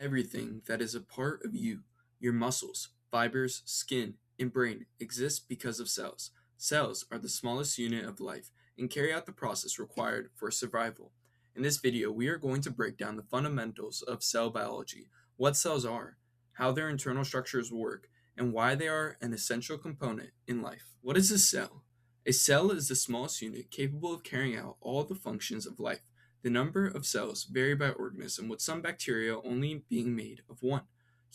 Everything that is a part of you, your muscles, fibers, skin, and brain, exists because of cells. Cells are the smallest unit of life and carry out the process required for survival. In this video, we are going to break down the fundamentals of cell biology, what cells are, how their internal structures work, and why they are an essential component in life. What is a cell? A cell is the smallest unit capable of carrying out all the functions of life. The number of cells vary by organism, with some bacteria only being made of one.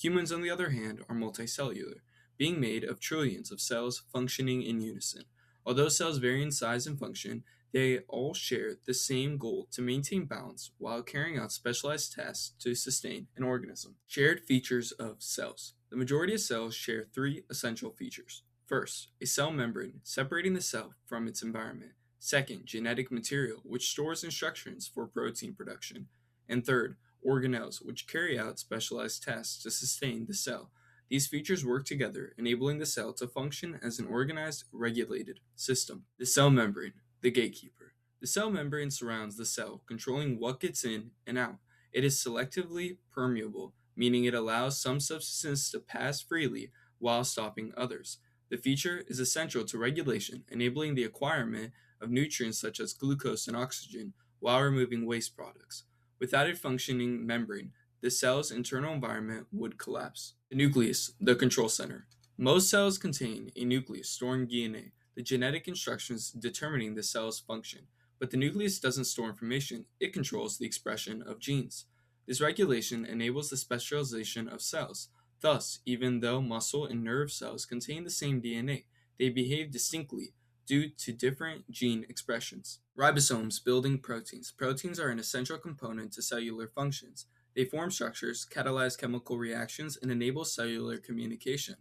Humans, on the other hand, are multicellular, being made of trillions of cells functioning in unison. Although cells vary in size and function, they all share the same goal to maintain balance while carrying out specialized tasks to sustain an organism. Shared features of cells. The majority of cells share three essential features. First, a cell membrane separating the cell from its environment. Second, genetic material, which stores instructions for protein production. And third, organelles, which carry out specialized tasks to sustain the cell. These features work together, enabling the cell to function as an organized, regulated system. The cell membrane, the gatekeeper. The cell membrane surrounds the cell, controlling what gets in and out. It is selectively permeable, meaning it allows some substances to pass freely while stopping others. The feature is essential to regulation, enabling the acquirement of nutrients such as glucose and oxygen while removing waste products. Without a functioning membrane, the cell's internal environment would collapse. The nucleus, the control center. Most cells contain a nucleus storing DNA, the genetic instructions determining the cell's function. But the nucleus doesn't store information, it controls the expression of genes. This regulation enables the specialization of cells. Thus, even though muscle and nerve cells contain the same DNA, they behave distinctly due to different gene expressions. Ribosomes building proteins. Proteins are an essential component to cellular functions. They form structures, catalyze chemical reactions, and enable cellular communication.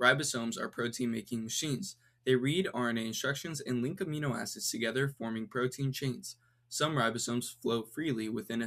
Ribosomes are protein making machines. They read RNA instructions and link amino acids together, forming protein chains. Some ribosomes float freely within the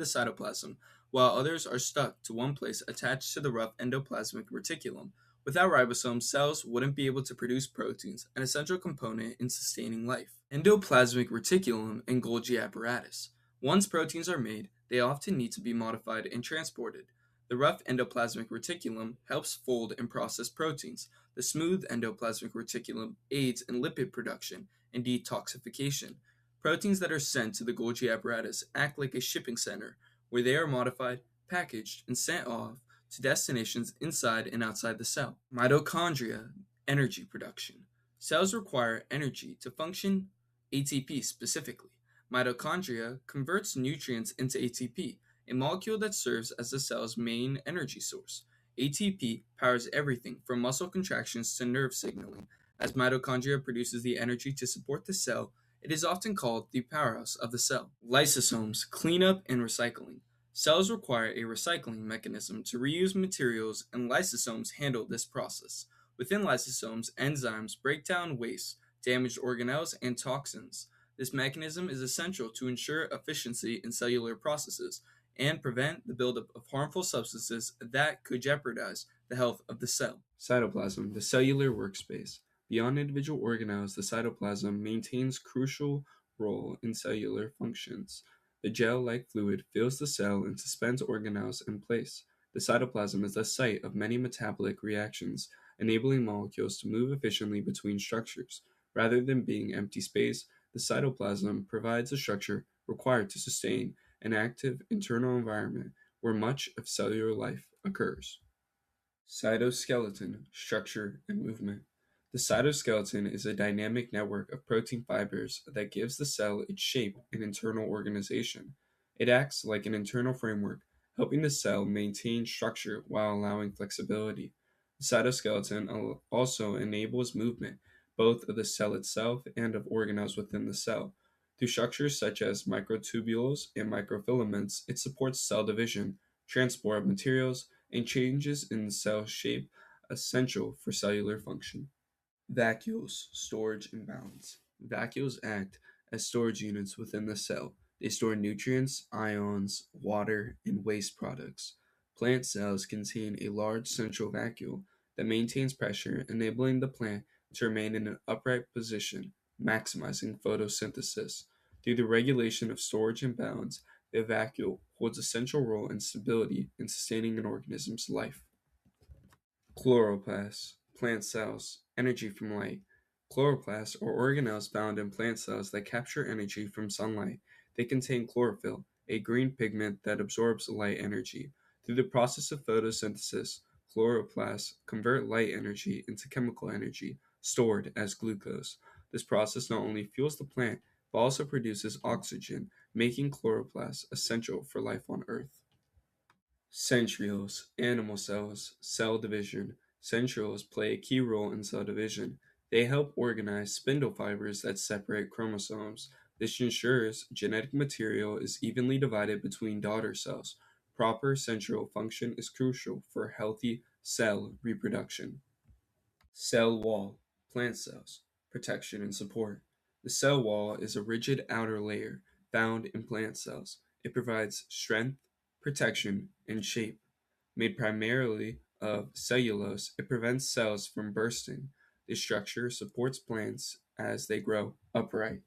cytoplasm, while others are stuck to one place attached to the rough endoplasmic reticulum. Without ribosomes, cells wouldn't be able to produce proteins, an essential component in sustaining life. Endoplasmic reticulum and Golgi apparatus. Once proteins are made, they often need to be modified and transported. The rough endoplasmic reticulum helps fold and process proteins. The smooth endoplasmic reticulum aids in lipid production and detoxification. Proteins that are sent to the Golgi apparatus act like a shipping center, where they are modified, packaged, and sent off to destinations inside and outside the cell. Mitochondria, energy production. Cells require energy to function, ATP specifically. Mitochondria converts nutrients into ATP, a molecule that serves as the cell's main energy source. ATP powers everything from muscle contractions to nerve signaling. As mitochondria produces the energy to support the cell, it is often called the powerhouse of the cell. Lysosomes, cleanup and recycling. Cells require a recycling mechanism to reuse materials, and lysosomes handle this process. Within lysosomes, enzymes break down waste, damaged organelles, and toxins. This mechanism is essential to ensure efficiency in cellular processes and prevent the buildup of harmful substances that could jeopardize the health of the cell. Cytoplasm, the cellular workspace. Beyond individual organelles, the cytoplasm maintains crucial role in cellular functions. The gel-like fluid fills the cell and suspends organelles in place. The cytoplasm is the site of many metabolic reactions, enabling molecules to move efficiently between structures. Rather than being empty space, the cytoplasm provides the structure required to sustain an active internal environment where much of cellular life occurs. Cytoskeleton, structure, and movement. The cytoskeleton is a dynamic network of protein fibers that gives the cell its shape and internal organization. It acts like an internal framework, helping the cell maintain structure while allowing flexibility. The cytoskeleton also enables movement, both of the cell itself and of organelles within the cell. Through structures such as microtubules and microfilaments, it supports cell division, transport of materials, and changes in cell shape essential for cellular function. Vacuoles, storage and balance. Vacuoles act as storage units within the cell. They store nutrients, ions, water, and waste products. Plant cells contain a large central vacuole that maintains pressure, enabling the plant to remain in an upright position, maximizing photosynthesis. Through the regulation of storage and balance, The vacuole holds a central role in stability and sustaining an organism's life. Chloroplasts, plant cells, energy from light. Chloroplasts are organelles found in plant cells that capture energy from sunlight. They contain chlorophyll, a green pigment that absorbs light energy. Through the process of photosynthesis, chloroplasts convert light energy into chemical energy, stored as glucose. This process not only fuels the plant, but also produces oxygen, making chloroplasts essential for life on Earth. Centrioles, animal cells, cell division. Centrioles play a key role in cell division. They help organize spindle fibers that separate chromosomes. This ensures genetic material is evenly divided between daughter cells. Proper centriole function is crucial for healthy cell reproduction. Cell wall, plant cells, protection and support. The cell wall is a rigid outer layer found in plant cells. It provides strength, protection, and shape. Made primarily of cellulose, it prevents cells from bursting. This structure supports plants as they grow upright.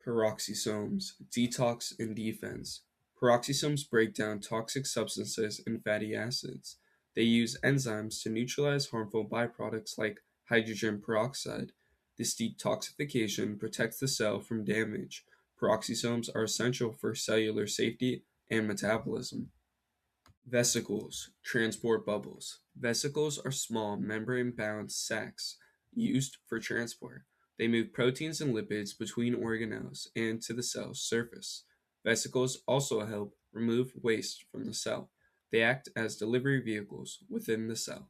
Peroxisomes, detox and defense. Peroxisomes break down toxic substances and fatty acids. They use enzymes to neutralize harmful byproducts like hydrogen peroxide. This detoxification protects the cell from damage. Peroxisomes are essential for cellular safety and metabolism. Vesicles, transport bubbles. Vesicles are small membrane-bound sacs used for transport. They move proteins and lipids between organelles and to the cell's surface. Vesicles also help remove waste from the cell. They act as delivery vehicles within the cell.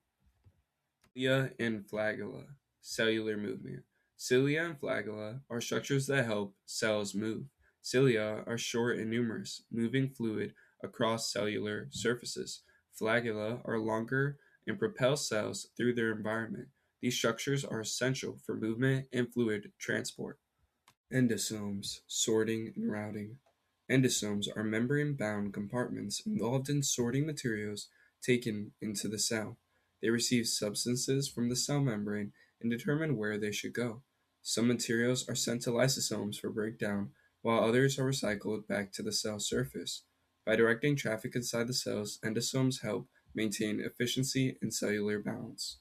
Cilia and flagella, cellular movement. Cilia and flagella are structures that help cells move. Cilia are short and numerous, moving fluid across cellular surfaces. Flagella are longer and propel cells through their environment. These structures are essential for movement and fluid transport. Endosomes, sorting and routing. Endosomes are membrane-bound compartments involved in sorting materials taken into the cell. They receive substances from the cell membrane and determine where they should go. Some materials are sent to lysosomes for breakdown, while others are recycled back to the cell surface. By directing traffic inside the cells, endosomes help maintain efficiency and cellular balance.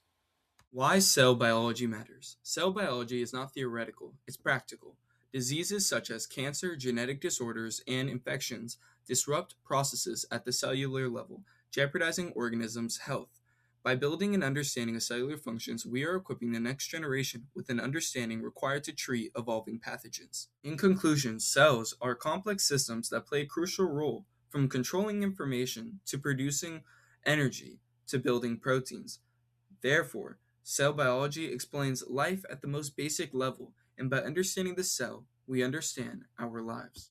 Why cell biology matters. Cell biology is not theoretical, it's practical. Diseases such as cancer, genetic disorders, and infections disrupt processes at the cellular level, jeopardizing organisms' health. By building and understanding of cellular functions, we are equipping the next generation with an understanding required to treat evolving pathogens. In conclusion, cells are complex systems that play a crucial role, from controlling information to producing energy to building proteins. Therefore, cell biology explains life at the most basic level, and by understanding the cell, we understand our lives.